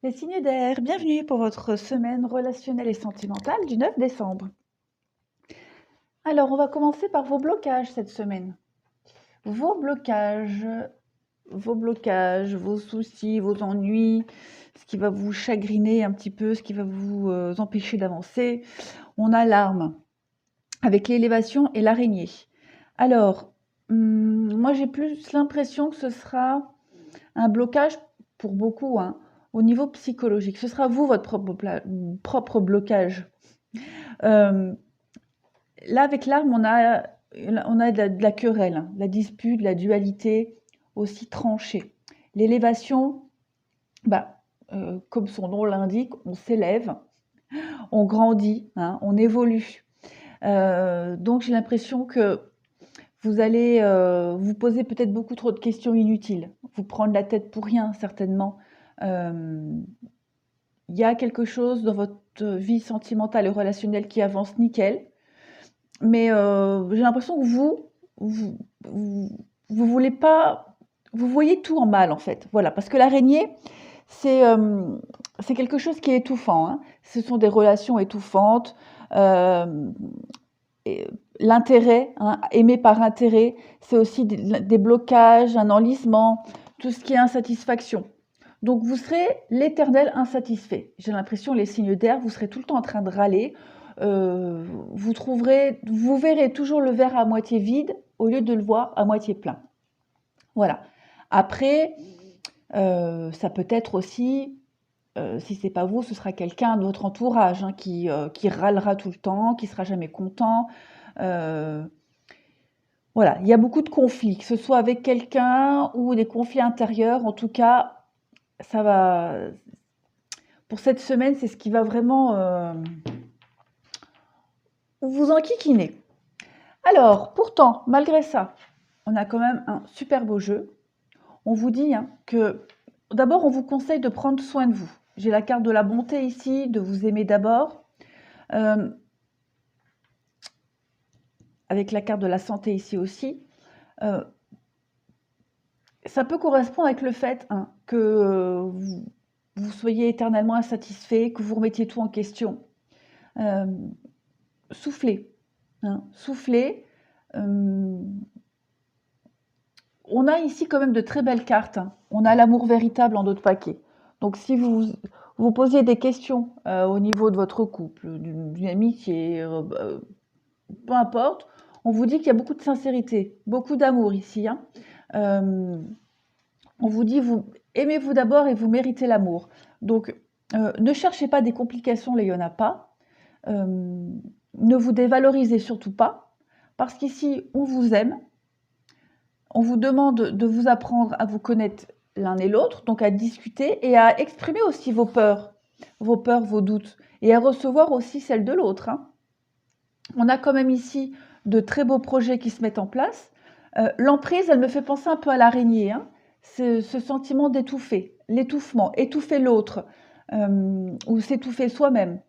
Les signes d'air, bienvenue pour votre semaine relationnelle et sentimentale du 9 décembre. Alors, on va commencer par vos blocages cette semaine. Vos blocages, vos soucis, vos ennuis, ce qui va vous chagriner un petit peu, ce qui va vous empêcher d'avancer. On a l'arme avec l'élévation et l'araignée. Alors, moi j'ai plus l'impression que ce sera un blocage pour beaucoup, hein, au niveau psychologique. Ce sera vous, votre propre blocage. Euh, Là, avec l'arme, on a de la querelle, hein, la dispute, la dualité aussi tranchée. L'élévation, bah, comme son nom l'indique, on s'élève, on grandit, hein, on évolue. Donc j'ai l'impression que vous allez vous poser peut-être beaucoup trop de questions inutiles, vous prendre la tête pour rien certainement. Il y a quelque chose dans votre vie sentimentale et relationnelle qui avance nickel, mais j'ai l'impression que vous, vous, vous voulez pas, vous voyez tout en mal en fait. Voilà, parce que l'araignée, c'est quelque chose qui est étouffant, hein. Ce sont des relations étouffantes. Euh, et l'intérêt, hein, aimer par intérêt, c'est aussi des blocages, un enlisement, tout ce qui est insatisfaction. Donc vous serez l'éternel insatisfait. J'ai l'impression, les signes d'air, vous serez tout le temps en train de râler. Vous verrez toujours le verre à moitié vide au lieu de le voir à moitié plein. Voilà. Après, ça peut être aussi, si c'est pas vous, ce sera quelqu'un de votre entourage, hein, qui râlera tout le temps, qui sera jamais content. Euh, voilà, il y a beaucoup de conflits, que ce soit avec quelqu'un ou des conflits intérieurs. En tout cas, ça va. Pour cette semaine, c'est ce qui va vraiment vous enquiquiner. Alors, pourtant, malgré ça, on a quand même un super beau jeu. On vous dit, hein, que d'abord, on vous conseille de prendre soin de vous. J'ai la carte de la bonté ici, de vous aimer d'abord. Euh, avec la carte de la santé ici aussi. Euh, ça peut correspondre avec le fait, hein, que vous soyez éternellement insatisfait, que vous remettiez tout en question. Euh, Soufflez, hein, soufflez. Euh, on a ici quand même de très belles cartes, hein. On a l'amour véritable en d'autres paquets. Donc si vous posiez des questions au niveau de votre couple, d'une amitié, peu importe, on vous dit qu'il y a beaucoup de sincérité, beaucoup d'amour ici, hein. Euh, on vous dit, vous aimez-vous d'abord et vous méritez l'amour. Donc, ne cherchez pas des complications, là, il n'y en a pas. Ne vous dévalorisez surtout pas, parce qu'ici, on vous aime. On vous demande de vous apprendre à vous connaître l'un et l'autre, donc à discuter et à exprimer aussi vos peurs, vos doutes, et à recevoir aussi celles de l'autre, hein. On a quand même ici de très beaux projets qui se mettent en place. L'emprise, elle me fait penser un peu à l'araignée, hein. Ce sentiment d'étouffer, l'étouffement, étouffer l'autre, ou s'étouffer soi-même.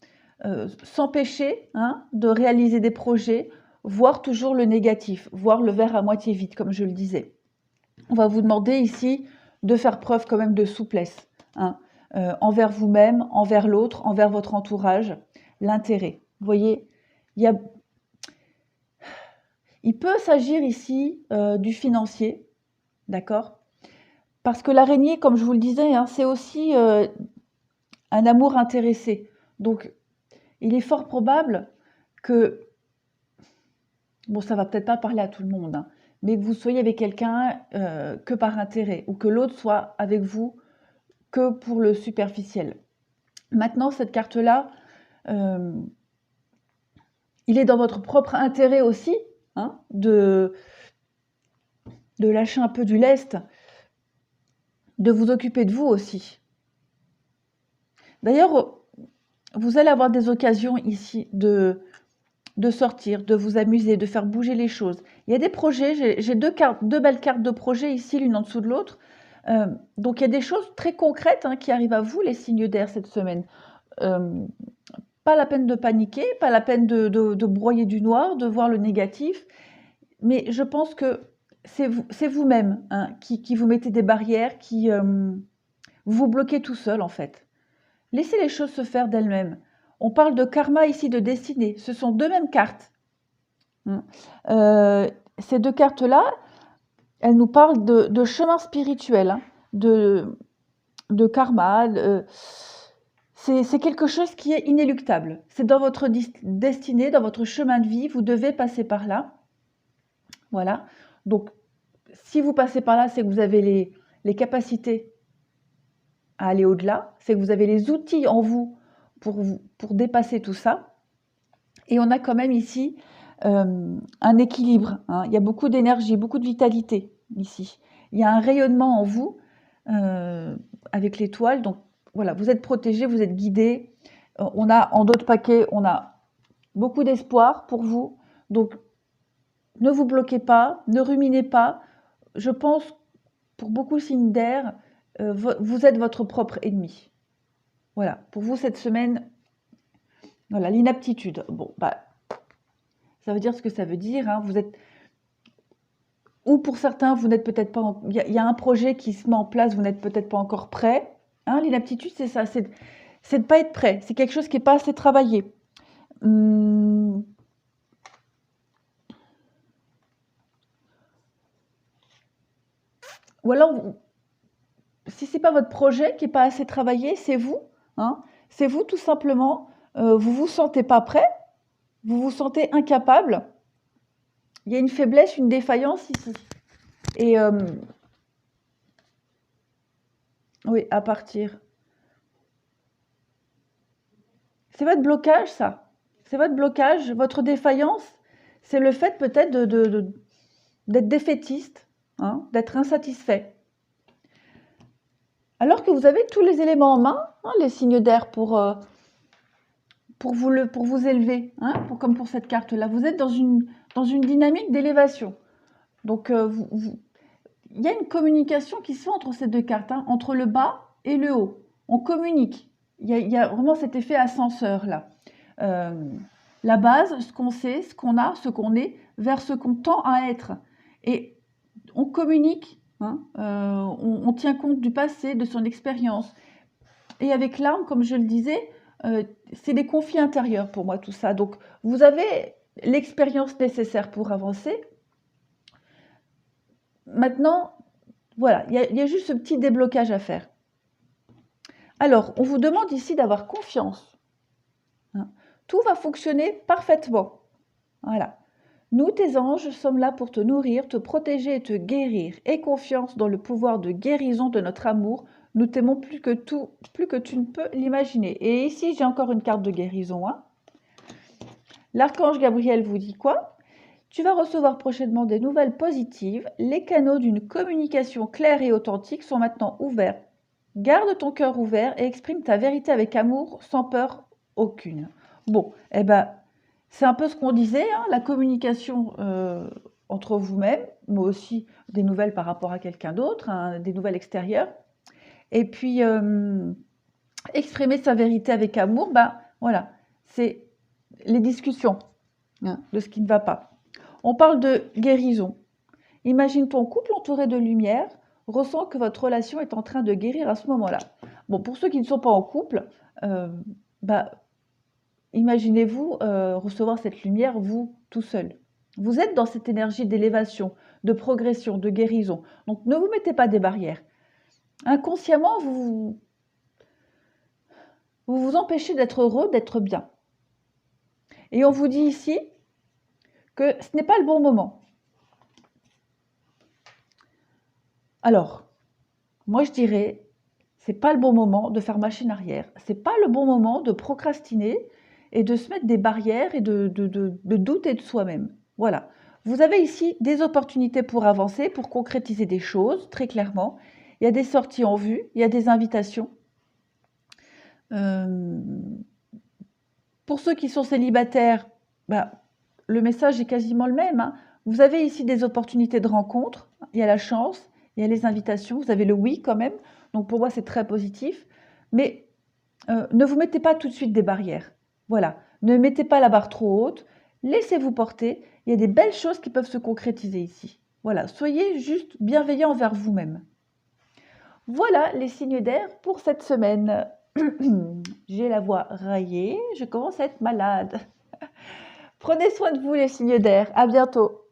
S'empêcher, hein, de réaliser des projets, voir toujours le négatif, voir le verre à moitié vide, comme je le disais. On va vous demander ici de faire preuve quand même de souplesse, hein, envers vous-même, envers l'autre, envers votre entourage, l'intérêt. Vous voyez, il y a il peut s'agir ici du financier, d'accord? Parce que l'araignée, comme je vous le disais, hein, c'est aussi un amour intéressé. Donc, il est fort probable que, bon, ça va peut-être pas parler à tout le monde, hein, mais que vous soyez avec quelqu'un que par intérêt, ou que l'autre soit avec vous que pour le superficiel. Maintenant, cette carte-là, euh, il est dans votre propre intérêt aussi, hein, de lâcher un peu du lest, de vous occuper de vous aussi. D'ailleurs, vous allez avoir des occasions ici de sortir, de vous amuser, de faire bouger les choses. Il y a des projets, j'ai deux belles cartes de projets ici, l'une en dessous de l'autre. Donc il y a des choses très concrètes, hein, qui arrivent à vous, les signes d'air, cette semaine. Euh, Pas la peine de paniquer, pas la peine de broyer du noir, de voir le négatif. Mais je pense que c'est vous-même, hein, qui vous mettez des barrières, qui vous bloquez tout seul en fait. Laissez les choses se faire d'elles-mêmes. On parle de karma ici, de destinée. Ce sont deux mêmes cartes. Ces deux cartes-là, elles nous parlent de chemin spirituel, hein, de karma. C'est quelque chose qui est inéluctable. C'est dans votre destinée, dans votre chemin de vie. Vous devez passer par là. Voilà. Donc, si vous passez par là, c'est que vous avez les capacités à aller au-delà. C'est que vous avez les outils en vous pour dépasser tout ça. Et on a quand même ici un équilibre. Hein. Il y a beaucoup d'énergie, beaucoup de vitalité ici. Il y a un rayonnement en vous avec l'étoile. Donc voilà, vous êtes protégé, vous êtes guidé. On a en d'autres paquets, on a beaucoup d'espoir pour vous. Donc ne vous bloquez pas, ne ruminez pas. Je pense, pour beaucoup de signes d'air, vous êtes votre propre ennemi. Voilà, pour vous cette semaine, voilà, l'inaptitude. Bon, bah, ça veut dire ce que ça veut dire. Hein. Vous êtes, ou pour certains, vous n'êtes peut-être pas. Il y a un projet qui se met en place, vous n'êtes peut-être pas encore prêt. Hein, l'inaptitude, c'est ça, c'est de ne pas être prêt. C'est quelque chose qui n'est pas assez travaillé. Ou alors, si c'est pas votre projet qui n'est pas assez travaillé, c'est vous. Hein, c'est vous tout simplement. Vous vous sentez pas prêt, vous vous sentez incapable. Il y a une faiblesse, une défaillance ici. Et oui, à partir. C'est votre blocage, ça. C'est votre blocage, votre défaillance. C'est le fait peut-être d'être défaitiste, hein, d'être insatisfait. Alors que vous avez tous les éléments en main, hein, les signes d'air pour vous élever, hein, comme pour cette carte-là. Vous êtes dans une dynamique d'élévation. Donc, il y a une communication qui se fait entre ces deux cartes, hein, entre le bas et le haut. On communique. Il y a vraiment cet effet ascenseur là. La base, ce qu'on sait, ce qu'on a, ce qu'on est, vers ce qu'on tend à être. Et on communique, hein, on tient compte du passé, de son expérience. Et avec l'âme, comme je le disais, c'est des conflits intérieurs pour moi tout ça. Donc vous avez l'expérience nécessaire pour avancer. Maintenant, voilà, il y a juste ce petit déblocage à faire. Alors, on vous demande ici d'avoir confiance. Hein. Tout va fonctionner parfaitement. Voilà. Nous, tes anges, sommes là pour te nourrir, te protéger et te guérir. Aie confiance dans le pouvoir de guérison de notre amour. Nous t'aimons plus que tu ne peux l'imaginer. Et ici, j'ai encore une carte de guérison. Hein. L'archange Gabriel vous dit quoi? Tu vas recevoir prochainement des nouvelles positives. Les canaux d'une communication claire et authentique sont maintenant ouverts. Garde ton cœur ouvert et exprime ta vérité avec amour, sans peur aucune. Bon, eh ben, c'est un peu ce qu'on disait, hein, la communication entre vous-même, mais aussi des nouvelles par rapport à quelqu'un d'autre, hein, des nouvelles extérieures. Et puis, exprimer sa vérité avec amour, ben voilà, c'est les discussions, hein, de ce qui ne va pas. On parle de guérison. Imagine ton couple entouré de lumière, ressens que votre relation est en train de guérir à ce moment-là. Bon, pour ceux qui ne sont pas en couple, bah, imaginez-vous recevoir cette lumière, vous, tout seul. Vous êtes dans cette énergie d'élévation, de progression, de guérison. Donc, ne vous mettez pas des barrières. Inconsciemment, vous vous empêchez d'être heureux, d'être bien. Et on vous dit ici que ce n'est pas le bon moment. Alors, moi je dirais, c'est pas le bon moment de faire machine arrière. C'est pas le bon moment de procrastiner et de se mettre des barrières et de douter de soi-même. Voilà. Vous avez ici des opportunités pour avancer, pour concrétiser des choses, très clairement. Il y a des sorties en vue, il y a des invitations. Pour ceux qui sont célibataires, bah, le message est quasiment le même. Hein. Vous avez ici des opportunités de rencontre, il y a la chance, il y a les invitations, vous avez le oui quand même. Donc pour moi, c'est très positif. Mais ne vous mettez pas tout de suite des barrières. Voilà. Ne mettez pas la barre trop haute. Laissez-vous porter. Il y a des belles choses qui peuvent se concrétiser ici. Voilà. Soyez juste bienveillant envers vous-même. Voilà les signes d'air pour cette semaine. J'ai la voix raillée, je commence à être malade. Prenez soin de vous les signes d'air, à bientôt.